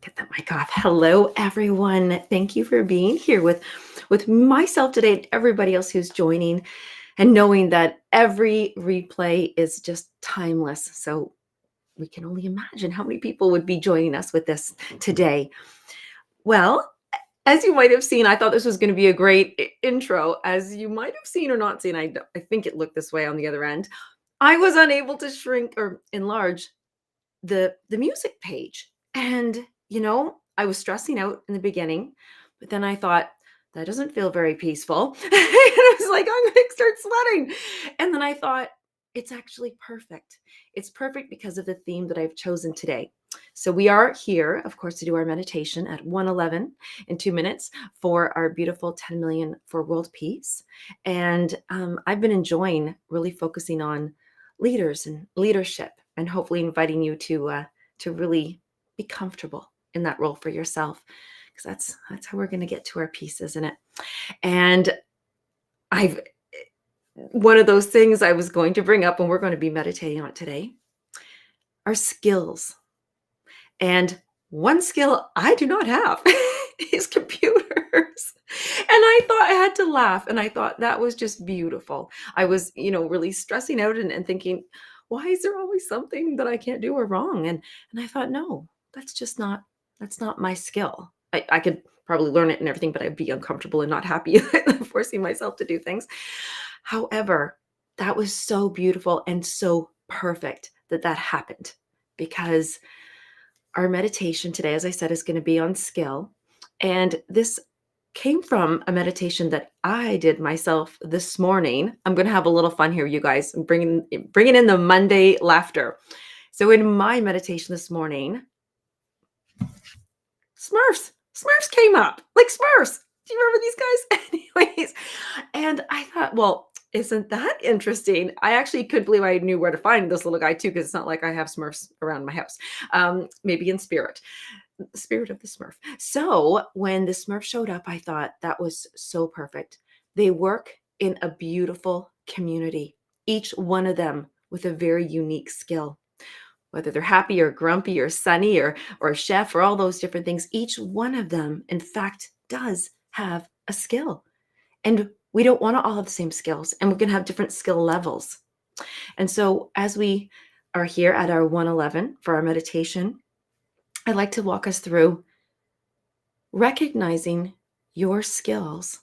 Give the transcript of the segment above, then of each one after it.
Get that mic off. Hello, everyone. Thank you for being here with myself today and everybody else who's joining, and knowing that every replay is just timeless. So we can only imagine how many people would be joining us with this today. Well, as you might have seen, I thought this was going to be a great intro. As you might have seen or not seen, I think it looked this way on the other end. I was unable to shrink or enlarge the music page. And I was stressing out in the beginning, but then I thought that doesn't feel very peaceful. And I was like, I'm going to start sweating. And then I thought it's actually perfect. It's perfect because of the theme that I've chosen today. So we are here, of course, to do our meditation at 1:11 in 2 minutes for our beautiful 10 million for world peace. And I've been enjoying really focusing on leaders and leadership, and hopefully inviting you to really be comfortable in that role for yourself. because that's how we're going to get to our peace, isn't it? And I've one of those things I was going to bring up, and we're going to be meditating on it today, are skills. And one skill I do not have is computers. And I thought I had to laugh. And I thought that was just beautiful. I was, really stressing out and thinking, why is there always something that I can't do or wrong? And I thought, no, that's not my skill. I could probably learn it and everything, but I'd be uncomfortable and not happy forcing myself to do things. However, that was so beautiful and so perfect that happened, because our meditation today, as I said, is going to be on skill. And this came from a meditation that I did myself this morning. I'm going to have a little fun here, you guys. I'm bringing in the Monday laughter. So in my meditation this morning, Smurfs came up, like Smurfs. Do you remember these guys? Anyways, and I thought, well, isn't that interesting? I actually couldn't believe I knew where to find this little guy too, because it's not like I have Smurfs around my house. Maybe in spirit, the spirit of the Smurf. So when the Smurf showed up, I thought that was so perfect. They work in a beautiful community, each one of them with a very unique skill. Whether they're happy or grumpy or sunny or a chef or all those different things, each one of them, in fact, does have a skill. And we don't want to all have the same skills, and we're going to have different skill levels. And so as we are here at our 111 for our meditation, I'd like to walk us through recognizing your skills,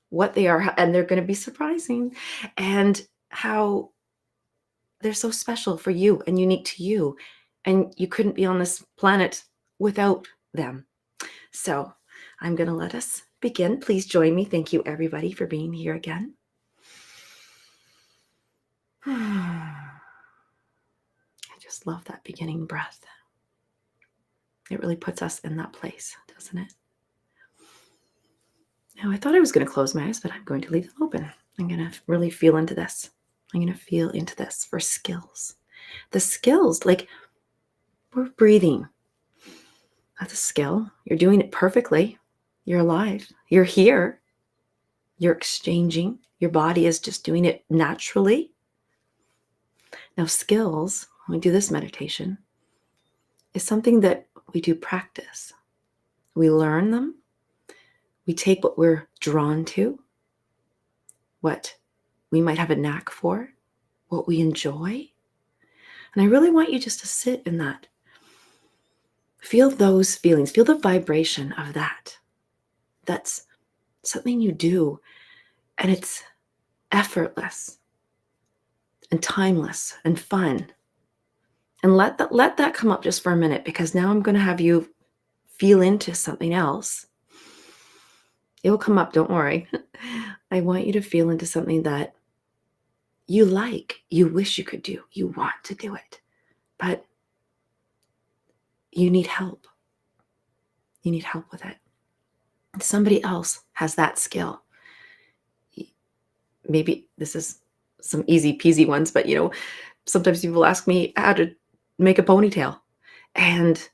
what they are, and they're going to be surprising, and how they're so special for you and unique to you. And you couldn't be on this planet without them. So I'm going to let us begin. Please join me. Thank you, everybody, for being here again. I just love that beginning breath. It really puts us in that place, doesn't it? Now, I thought I was going to close my eyes, but I'm going to leave them open. I'm going to really feel into this. I'm going to feel into this for skills. The skills, like we're breathing. That's a skill. You're doing it perfectly. You're alive. You're here. You're exchanging. Your body is just doing it naturally. Now, skills, when we do this meditation, is something that we do practice. We learn them. We take what we're drawn to, what we might have a knack for, what we enjoy. And I really want you just to sit in that. Feel those feelings. Feel the vibration of that. That's something you do, and it's effortless and timeless and fun. And let that come up just for a minute, because now I'm going to have you feel into something else. It will come up, don't worry. I want you to feel into something that you like, you wish you could do, you want to do it, but you need help. You need help with it. Somebody else has that skill. Maybe this is some easy peasy ones, but sometimes people ask me how to make a ponytail, and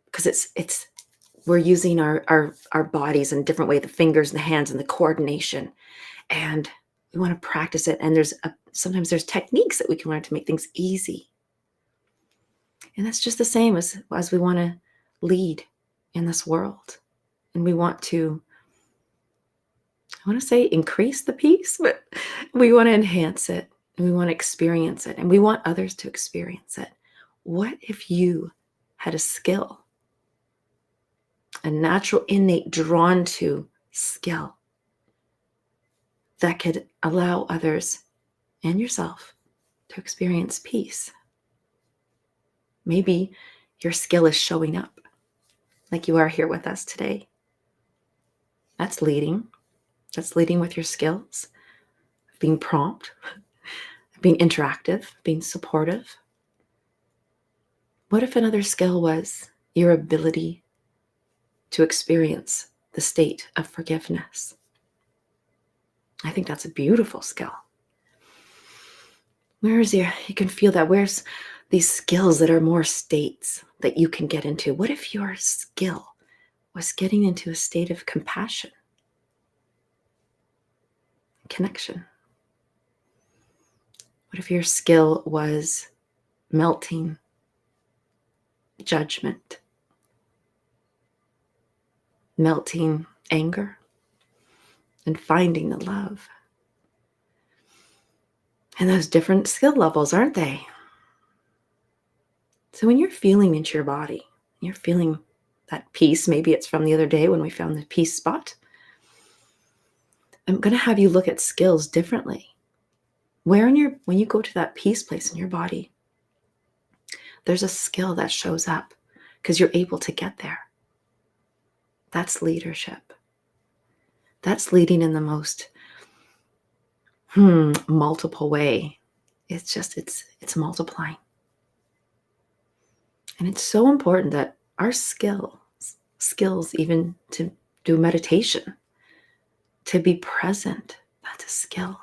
because it's we're using our bodies in a different way, the fingers and the hands and the coordination, and we want to practice it. And sometimes there's techniques that we can learn to make things easy. And that's just the same as we want to lead in this world, and we want to, I want to say increase the peace, but we want to enhance it, and we want to experience it, and we want others to experience it. What if you had a skill, a natural, innate, drawn to skill that could allow others and yourself to experience peace? Maybe your skill is showing up like you are here with us today. That's leading. That's leading with your skills, being prompt, being interactive, being supportive. What if another skill was your ability to experience the state of forgiveness? I think that's a beautiful skill. You can feel that. Where's these skills that are more states that you can get into? What if your skill was getting into a state of compassion, connection? What if your skill was melting judgment, melting anger, and finding the love? And those different skill levels, aren't they? So when you're feeling into your body, you're feeling that peace, maybe it's from the other day when we found the peace spot. I'm going to have you look at skills differently. When you go to that peace place in your body, there's a skill that shows up because you're able to get there. That's leadership. That's leading in the most multiple way. It's multiplying. And it's so important that our skills even to do meditation, to be present, that's a skill.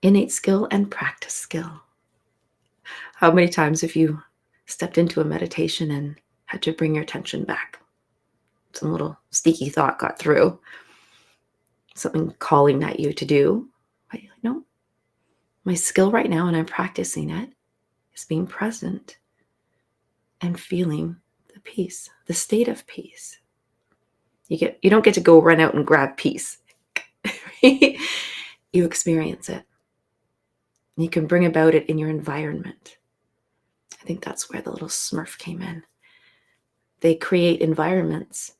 Innate skill and practice skill. How many times have you stepped into a meditation and had to bring your attention back? Some little sneaky thought got through, something calling at you to do. But you're like, no, my skill right now, and I'm practicing it, is being present and feeling the peace, the state of peace. You don't get to go run out and grab peace. You experience it. You can bring about it in your environment. I think that's where the little Smurf came in. They create environments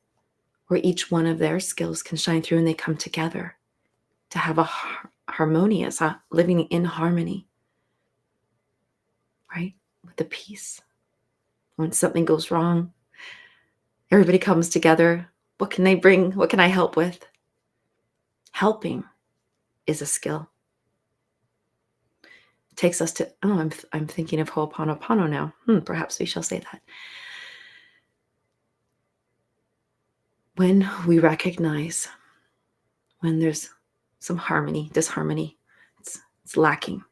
where each one of their skills can shine through and they come together to have a harmonious, living in harmony, right? With the peace. When something goes wrong, everybody comes together. What can they bring? What can I help with? Helping is a skill. It takes us to, I'm thinking of Ho'oponopono now. Perhaps we shall say that. When we recognize when there's some disharmony, it's lacking.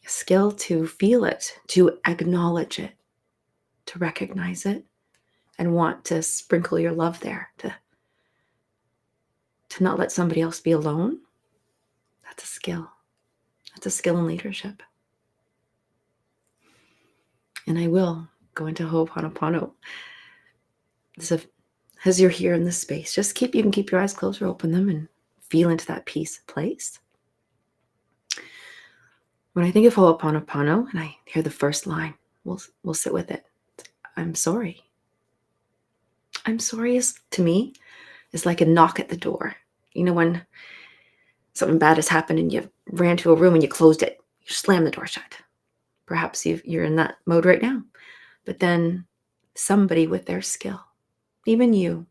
A skill to feel it, to acknowledge it, to recognize it, and want to sprinkle your love there, to not let somebody else be alone. That's a skill. That's a skill in leadership. And I will go into Ho'oponopono. As you're here in this space, you can keep your eyes closed or open them and feel into that peace place. When I think of Ho'oponopono and I hear the first line, we'll sit with it. I'm sorry. I'm sorry to me is like a knock at the door. You know, when something bad has happened and you ran to a room and you closed it, you slammed the door shut. Perhaps you're in that mode right now. But then somebody with their skill, even you,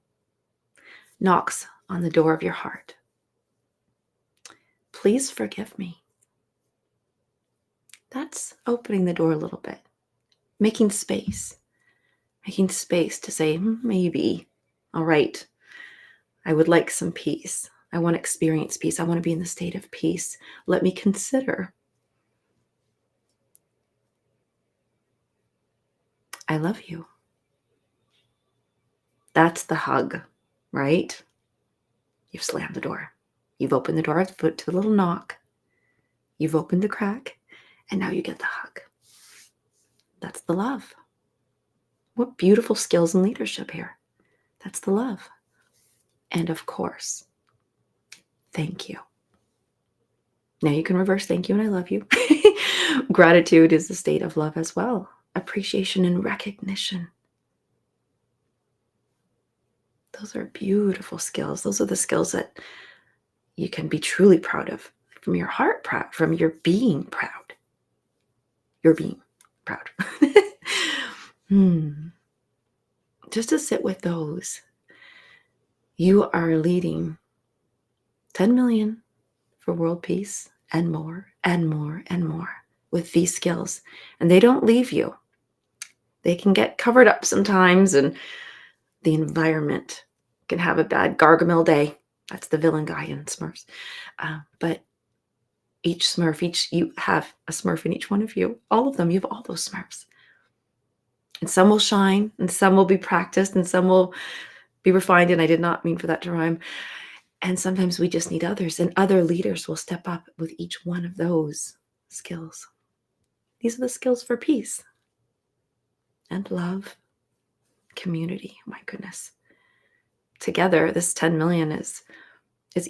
knocks on the door of your heart. Please forgive me. That's opening the door a little bit, making space to say, maybe, all right, I would like some peace. I want to experience peace. I want to be in the state of peace. Let me consider. I love you. That's the hug, right? You've slammed the door. You've opened the door to a little knock. You've opened the crack, and now you get the hug. That's the love. What beautiful skills in leadership here. That's the love. And of course, thank you. Now you can reverse thank you and I love you. Gratitude is the state of love as well. Appreciation and recognition. Those are beautiful skills. Those are the skills that you can be truly proud of. From your heart proud, from your being proud. You're being proud. Just to sit with those. You are leading 10 million for world peace and more and more and more with these skills. And they don't leave you. They can get covered up sometimes, and the environment can have a bad Gargamel day. That's the villain guy in Smurfs. But each Smurf, you have a Smurf in each one of you. All of them, you have all those Smurfs. And some will shine, and some will be practiced, and some will be refined. And I did not mean for that to rhyme. And sometimes we just need others, and other leaders will step up with each one of those skills. These are the skills for peace and love, community. My goodness. Together, this 10 million is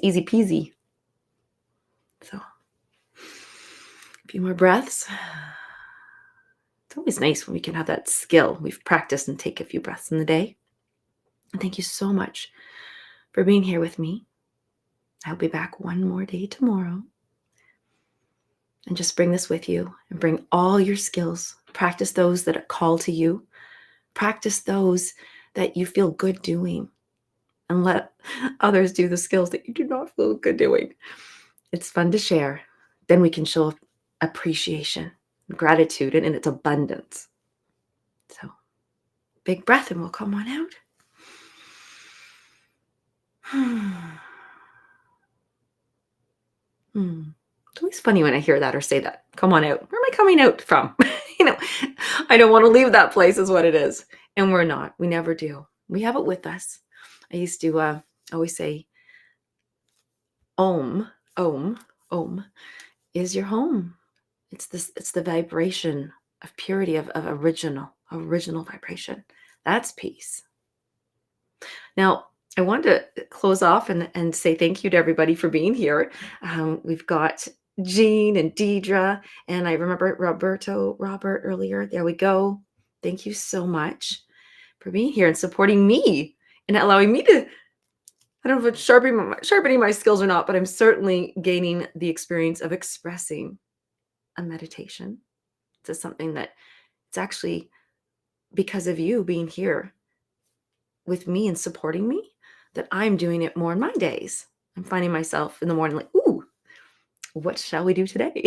easy peasy. So, a few more breaths. It's always nice when we can have that skill. We've practiced and take a few breaths in the day. And thank you so much for being here with me. I'll be back one more day tomorrow. And just bring this with you and bring all your skills. Practice those that call to you. Practice those that you feel good doing. And let others do the skills that you do not feel good doing. It's fun to share. Then we can show appreciation, gratitude, and in its abundance. So, big breath and we'll come on out. It's always funny when I hear that or say that. Come on out. Where am I coming out from? you know, I don't want to leave that place is what it is. And we're not. We never do. We have it with us. I used to always say, Om, Om is your home. It's the vibration of purity, of original vibration. That's peace. Now, I want to close off and say thank you to everybody for being here. We've got Jean and Deidre, and I remember Robert earlier. There we go. Thank you so much for being here and supporting me and allowing me to, I don't know if it's sharpening my skills or not, but I'm certainly gaining the experience of expressing a meditation to something that it's actually because of you being here with me and supporting me that I'm doing it more in my days. I'm finding myself in the morning like, ooh, what shall we do today?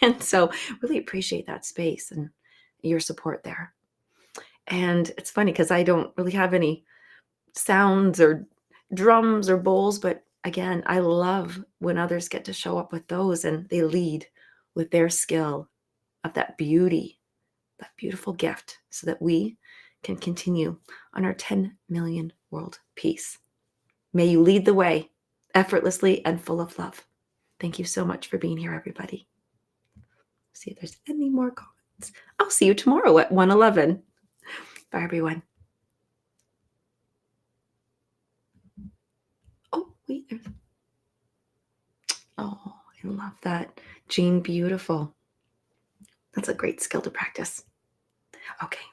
And so really appreciate that space and your support there. And it's funny because I don't really have any sounds or drums or bowls, but again, I love when others get to show up with those and they lead with their skill of that beauty, that beautiful gift, so that we can continue on our 10 million world peace. May you lead the way effortlessly and full of love. Thank you so much for being here, everybody. See if there's any more comments. I'll see you tomorrow at 1:11. Bye, everyone. Oh, wait. Oh, I love that. Jean, beautiful. That's a great skill to practice. Okay.